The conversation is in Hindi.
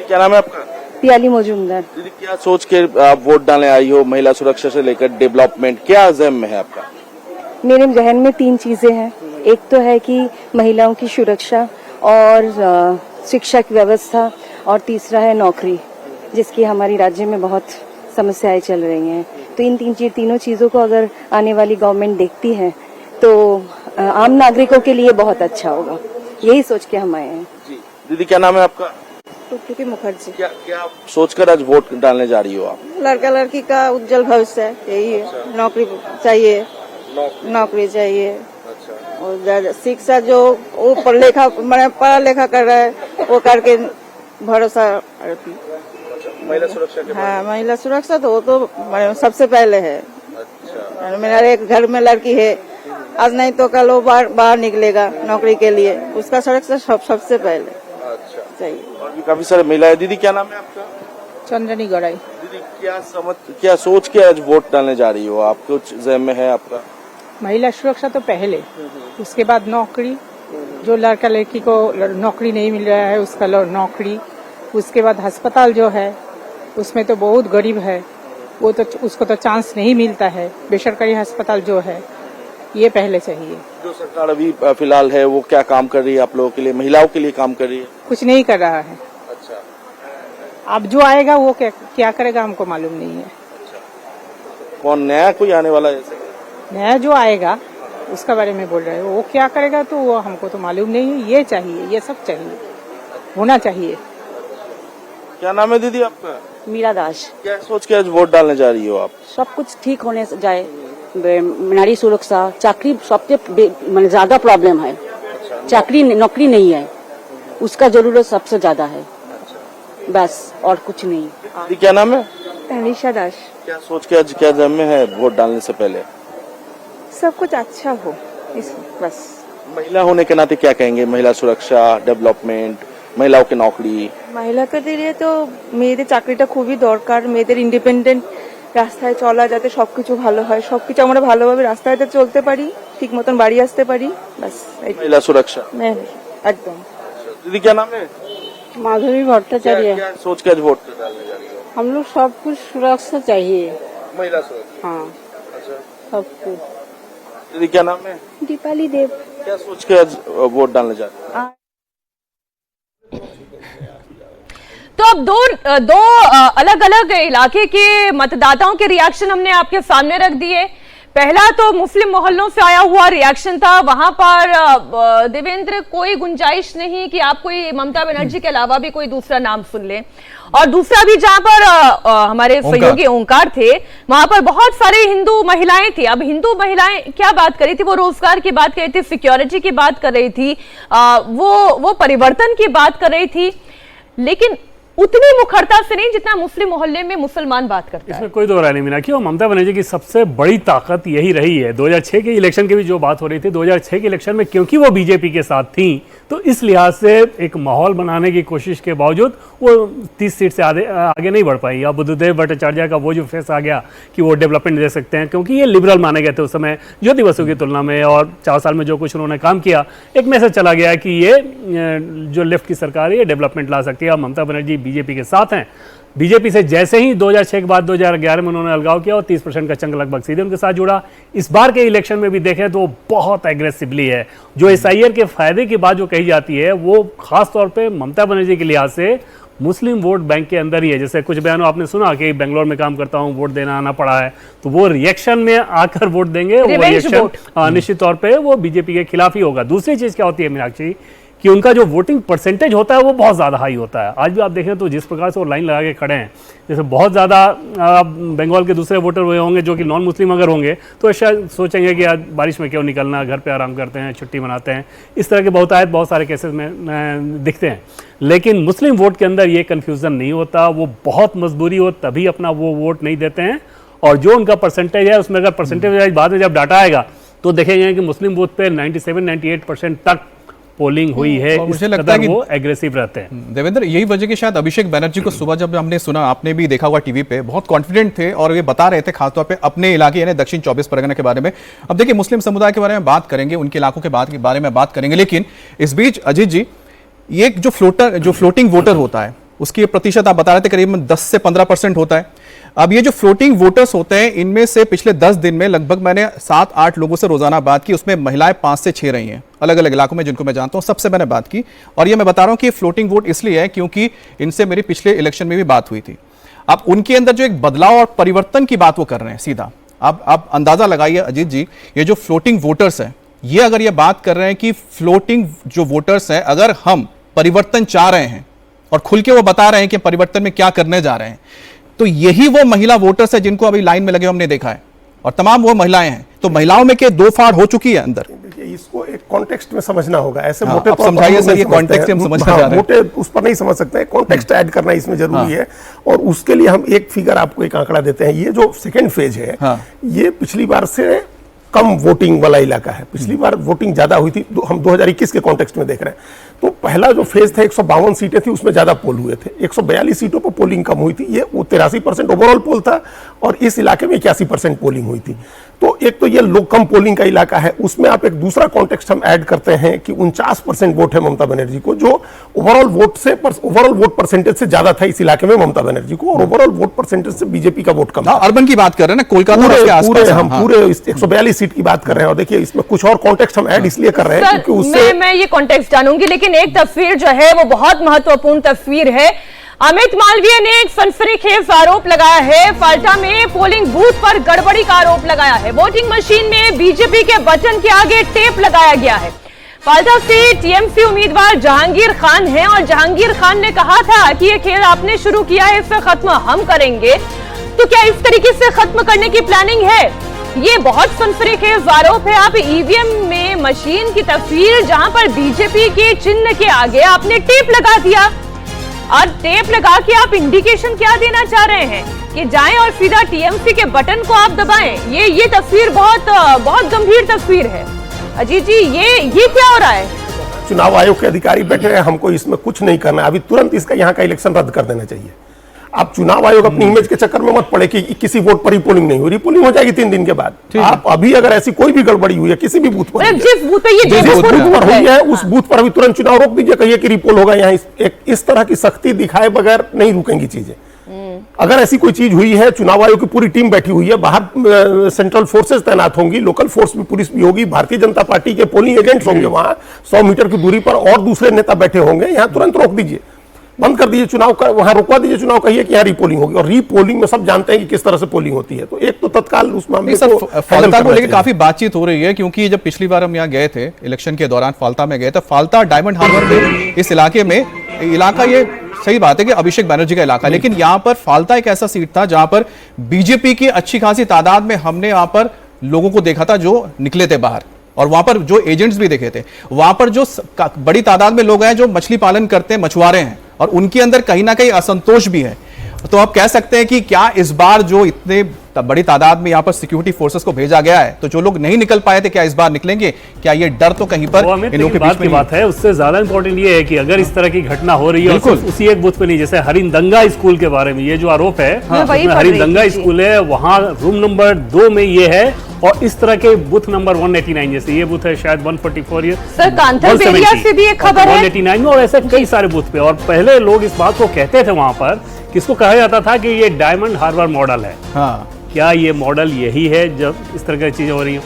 क्या नाम है आपका? पियाली मौजूमदार। दीदी क्या सोच के आप वोट डालने आई हो? महिला सुरक्षा से लेकर डेवलपमेंट, क्या ज़हन में है आपका? मेरे जहन में 3 चीजें हैं। एक तो है कि महिलाओं की सुरक्षा और शिक्षा की व्यवस्था, और तीसरा है नौकरी, जिसकी हमारी राज्य में बहुत समस्याएं चल रही हैं। तो इन तीनों चीजों को अगर आने वाली गवर्नमेंट देखती है तो आम नागरिकों के लिए बहुत अच्छा होगा। यही सोच के हम आए हैं। जी दीदी क्या नाम है आपका? टुकटुकी मुखर्जी। क्या सोचकर आज वोट डालने जा रही हो आप? लड़का लड़की का उज्जवल भविष्य है, यही है। नौकरी चाहिए, नौकरी चाहिए। और शिक्षा जो वो पढ़ा लिखा कर रहा है वो करके भरोसा। महिला सुरक्षा के हाँ, महिला सुरक्षा तो वो तो सबसे पहले है। अच्छा। मेरा एक घर में लड़की है, आज नहीं तो कल वो बाहर निकलेगा नौकरी के लिए, उसका सुरक्षा सबसे पहले चाहिए। और भी काफी सारे महिलाएं। दीदी क्या नाम है आपका? चंद्रनी गौड़ाई। दीदी क्या सोच के आज वोट डालने जा रही हो आप? कुछ ज़हन में है आपका? महिला सुरक्षा तो पहले, उसके बाद नौकरी, जो लड़का लड़की को नौकरी नहीं मिल रहा है उसका नौकरी, उसके बाद अस्पताल जो है उसमें तो बहुत गरीब है, वो तो उसको तो चांस नहीं मिलता है। बेसरकारी अस्पताल जो है ये पहले चाहिए। जो सरकार अभी फिलहाल है वो क्या काम कर रही है आप लोगों के लिए, महिलाओं के लिए काम कर रही है? कुछ नहीं कर रहा है। अच्छा। अब जो आएगा वो क्या करेगा हमको मालूम नहीं है। अच्छा। कौन नया कोई आने वाला है? नया जो आएगा उसका बारे में बोल रहे हैं, वो क्या करेगा तो वो हमको तो मालूम नहीं है। ये चाहिए, ये सब चाहिए, होना चाहिए। क्या नाम है दीदी आपका? मीरा दास। क्या सोच के आज वोट डालने जा रही हो आप? सब कुछ ठीक होने जाए, नारी सुरक्षा, चाकरी सबसे ज्यादा प्रॉब्लम है। चाकरी नौकरी नहीं है, उसका जरूरत सबसे ज्यादा है। बस और कुछ नहीं। दीदी क्या नाम है? तनिषा दास। क्या सोच के आज क्या ज़हन में है वोट डालने से पहले? सब कुछ अच्छा हो बस। महिला होने के नाते क्या कहेंगे? महिला सुरक्षा, डेवलपमेंट, महिलाओं की नौकरी। মহিলাদের দিয়ে তো মেয়েদের চাকরিটা খুবই দরকার। মেয়েদের ইন্ডিপেন্ডেন্ট রাস্তায় চলা, যাতে সবকিছু ভালো হয়, সবকিছু আমরা ভালোভাবে রাস্তায় চলতে পারি, ঠিক মতন বাড়ি আসতে পারি, বাস। महिला सुरक्षा একদম। दीदी क्या नाम है? माधुरी भट्टाचार्य। क्या सोच के आज वोट डालने जा रही हो? हम लोग सब कुछ सुरक्षा चाहिए। महिला सुरक्षा। हाँ, अच्छा। सब कुछ। दीदी क्या नाम है? दीपाली देव। क्या सोच के आज वोट डालने जा रही हो? तो अब दो अलग अलग इलाके के मतदाताओं के रिएक्शन हमने आपके सामने रख दिए। पहला तो मुस्लिम मोहल्लों से आया हुआ रिएक्शन था। वहां पर देवेंद्र कोई गुंजाइश नहीं कि आप कोई ममता बनर्जी के अलावा भी कोई दूसरा नाम सुन लें। और दूसरा भी जहां पर हमारे सहयोगी ओंकार थे, वहां पर बहुत सारे हिंदू महिलाएं थी। अब हिंदू महिलाएं क्या बात कर रही थी? वो रोजगार की बात कर रही थी, सिक्योरिटी की बात कर रही थी, वो परिवर्तन की बात कर रही थी, लेकिन उतनी मुखरता से नहीं जितना मुस्लिम मोहल्ले में मुसलमान बात करते हैं। इसमें कोई दो राय नहीं मिला कि वो ममता बनर्जी की सबसे बड़ी ताकत यही रही है। 2006 के इलेक्शन की भी जो बात हो रही थी, 2006 के इलेक्शन में क्योंकि वो बीजेपी के साथ थी तो इस लिहाज से एक माहौल बनाने की कोशिश के बावजूद वो 30 सीट से आगे नहीं बढ़ पाई। अब बुद्धदेव भट्टाचार्य का वो जो फेस आ गया कि वो डेवलपमेंट दे सकते हैं, क्योंकि ये लिबरल माने गए थे उस समय ज्योति बसु की तुलना में, और 4 साल में जो कुछ उन्होंने काम किया, एक मैसेज चला गया कि ये जो लेफ्ट की सरकार है ये डेवलपमेंट ला सकती है। अब ममता बनर्जी बीजेपी के साथ हैं। बीजेपी से जैसे ही 2006 के बाद 2011 में उन्होंने अलगाव किया और 30% का चंग लगभग सीधे उनके साथ जुड़ा। इस बार के इलेक्शन में भी देखें तो बहुत एग्रेसिवली है। जो SIR के फायदे की बात जो कही जाती है वो खास तौर पे ममता बनर्जी के लिहाज से मुस्लिम वोट बैंक के अंदर ही है। जैसे कुछ बयानों आपने सुना कि बेंगलोर में काम करता हूं, वोट देना आना पड़ा है, तो वो रिएक्शन में आकर वोट देंगे। वो रिएक्शन निश्चित तौर पर वो बीजेपी के खिलाफ ही होगा। दूसरी चीज क्या होती है मीनाक्षी, कि उनका जो वोटिंग परसेंटेज होता है वो बहुत ज़्यादा हाई होता है। आज भी आप देखें तो जिस प्रकार से वो लाइन लगा के खड़े हैं, जैसे बहुत ज़्यादा बंगाल के दूसरे वोटर हुए होंगे जो कि नॉन मुस्लिम अगर होंगे तो शायद सोचेंगे कि आज बारिश में क्यों निकलना, घर पे आराम करते हैं, छुट्टी मनाते हैं। इस तरह के बहुत सारे केसेस में दिखते हैं। लेकिन मुस्लिम वोट के अंदर ये कन्फ्यूज़न नहीं होता। वो बहुत मजबूरी हो तभी अपना वो वोट नहीं देते हैं। और जो उनका परसेंटेज है उसमें अगर परसेंटेज बाद में जब डाटा आएगा तो देखेंगे कि मुस्लिम वोट पे 97-98% तक पोलिंग हुई है। मुझे लगता है कि वो एग्रेसिव रहते हैं। देवेंद्र, यही वजह कि शायद अभिषेक बनर्जी को सुबह जब हमने सुना, आपने भी देखा हुआ टीवी पे, बहुत कॉन्फिडेंट थे और ये बता रहे थे खासतौर पे अपने इलाके यानी दक्षिण 24 परगना के बारे में। अब देखिए मुस्लिम समुदाय के बारे में बात करेंगे, उनके इलाकों के बारे में बात करेंगे, लेकिन इस बीच अजीत जी, ये जो फ्लोटिंग वोटर होता है उसकी प्रतिशत आप बता रहे थे करीब 10 से 15% होता है। अब ये जो फ्लोटिंग वोटर्स होते हैं, इनमें से पिछले 10 दिन में लगभग मैंने 7-8 लोगों से रोजाना बात की, उसमें महिलाएं 5 से 6 रही हैं अलग अलग इलाकों में जिनको मैं जानता हूं, सबसे मैंने बात की। और ये मैं बता रहा हूं कि फ्लोटिंग वोट इसलिए है क्योंकि इनसे मेरी पिछले इलेक्शन में भी बात हुई थी। अब उनके अंदर जो एक बदलाव और परिवर्तन की बात वो कर रहे हैं सीधा। अब आप अंदाजा लगाइए अजीत जी, ये जो फ्लोटिंग वोटर्स हैं, ये अगर ये बात कर रहे हैं कि फ्लोटिंग जो वोटर्स हैं, अगर हम परिवर्तन चाह रहे हैं और खुल के वो बता रहे हैं कि परिवर्तन में क्या करने जा रहे हैं, तो यही वो महिला वोटर्स है जिनको अभी लाइन में लगे हमने देखा है, और तमाम वो महिलाएं हैं। तो महिलाओं में के दो फाड़ हो चुकी है अंदर। इसको एक कॉन्टेक्स्ट में समझना होगा। ऐसे हाँ, मोटे आप समझाइए सर, ये कॉन्टेक्स्ट हम समझना चाह रहे हैं। मोटे उस पर नहीं समझ सकते हैं, कॉन्टेक्स्ट ऐड करना इसमें जरूरी है। और उसके लिए हम एक फिगर आपको एक आंकड़ा देते हैं। ये जो सेकंड फेज है, ये पिछली बार से कम वोटिंग वाला इलाका है। पिछली बार वोटिंग ज्यादा हुई थी, हम 2021 के कॉन्टेक्स्ट में देख रहे हैं। तो पहला जो फेज था 152 सीटें थी, उसमें ज्यादा पोल हुए थे। 142 सीटों पर पोलिंग कम हुई थी। ये वो 83% ओवरऑल पोल था, और इस इलाके में 81% पोलिंग हुई थी। तो एक तो ये लोग कम पोलिंग का इलाका है। उसमें आप एक दूसरा कॉन्टेक्स्ट हम ऐड करते हैं कि 49% वोट है ममता बनर्जी को, जो ओवरऑल वोट परसेंटेज से ज्यादा था इस इलाके में ममता बनर्जी को, और ओवरऑल वोट परसेंटेज से बीजेपी का वोट कम था। अर्बन की बात कर रहे हैं ना, कोलकाता हम पूरे 142 सीट की बात कर रहे हैं। और देखिए, इसमें कुछ और कॉन्टेक्स्ट हम ऐड इसलिए कर रहे हैं क्योंकि उससे मैं ये कॉन्टेक्स्ट जानूंगी, लेकिन एक तस्वीर जो है वो बहुत महत्वपूर्ण तस्वीर है। अमित मालवीय ने एक सनसनीखेज आरोप लगाया है। फाल्टा में पोलिंग बूथ पर गड़बड़ी का आरोप लगाया है। वोटिंग मशीन में बीजेपी के बटन के आगे टेप लगाया गया है। फाल्टा से टीएमसी उम्मीदवार जहांगीर खान हैं, और जहांगीर खान ने कहा था कि ये खेल आपने शुरू किया है, इसे खत्म हम करेंगे। तो क्या इस तरीके से खत्म करने की प्लानिंग है? ये बहुत सनसनीखेज आरोप है। आप ईवीएम में मशीन की तस्वीर, जहां पर बीजेपी के चिन्ह के आगे आपने टेप लगा दिया, और टेप लगा के आप इंडिकेशन क्या देना चाह रहे हैं कि जाएं और सीधा टीएमसी के बटन को आप दबाएं। ये तस्वीर बहुत गंभीर तस्वीर है। अजीत जी, ये क्या हो रहा है? चुनाव आयोग के अधिकारी बैठे हैं, हमको इसमें कुछ नहीं करना है। अभी तुरंत इसका यहाँ का इलेक्शन रद्द कर देना चाहिए। आप चुनाव आयोग अपनी इमेज के चक्कर में मत पड़े कि किसी वोट पर रिपोलिंग नहीं हुई। रिपोलिंग हो जाएगी 3 दिन के बाद। आप अभी अगर ऐसी कोई भी गड़बड़ी हुई है किसी भी बूथ पर, जिस बूथ पे ये जिस बूथ पर हुई है, उस बूथ पर अभी तुरंत चुनाव रोक दीजिए, कहिए कि रिपोल होगा। यहाँ इस तरह की सख्ती दिखाए बगैर नहीं रुकेंगी चीजें। अगर ऐसी कोई चीज हुई है, चुनाव आयोग की पूरी टीम बैठी हुई है, बाहर सेंट्रल फोर्सेस तैनात होंगी, लोकल फोर्स भी, पुलिस भी होगी, भारतीय जनता पार्टी के पोलिंग एजेंट्स होंगे वहां 100 मीटर की दूरी पर, और दूसरे नेता बैठे होंगे। यहाँ तुरंत रोक दीजिए, बंद कर दीजिए चुनाव का, वहां रुकवा दीजिए चुनाव, कहिए कि यहाँ रीपोलिंग होगी। और रीपोलिंग में सब जानते हैं कि किस तरह से पोलिंग होती है। तो एक तो तत्काल उस मामले को फाल्टा को लेकर काफी बातचीत हो रही है, क्योंकि जब पिछली बार हम यहाँ गए थे इलेक्शन के दौरान, फाल्टा में गए थे, फाल्टा डायमंड हार्बर में, इस इलाके में, इलाका ये सही बात है कि अभिषेक बैनर्जी का इलाका, लेकिन यहाँ पर फाल्टा एक ऐसा सीट था जहां पर बीजेपी की अच्छी खासी तादाद में हमने यहाँ पर लोगों को देखा था जो निकले थे बाहर, और वहां पर जो एजेंट्स भी देखे थे। वहां पर जो बड़ी तादाद में लोग हैं जो मछली पालन करते हैं, मछुआरे हैं, और उनके अंदर कहीं ना कहीं असंतोष भी है। तो आप कह सकते हैं कि क्या इस बार जो इतने बड़ी तादाद में यहाँ पर सिक्योरिटी फोर्सेस को भेजा गया है, तो जो लोग नहीं निकल पाए थे, क्या इस बार निकलेंगे? क्या ये डर तो कहीं पर इन लोगों के बीच में बात है? उससे ज्यादा इंपॉर्टेंट ये है कि अगर इस तरह की घटना हो रही है उसी एक बूथ पे नहीं, जैसे हरिंदंगा स्कूल के बारे में ये जो आरोप है, हरिंदंगा स्कूल है, वहां रूम नंबर 2 में ये है, और इस तरह के बूथ नंबर 189, जैसे ये बूथ है शायद 144, ये सर कांथल बेरिया से भी एक खबर है 189 में, और ऐसे कई सारे बूथ पे। और पहले लोग इस बात को कहते थे वहां पर, किसको कहा जाता था कि ये डायमंड हार्बर मॉडल है। क्या ये मॉडल यही है जब इस तरह की चीजें हो रही हैं?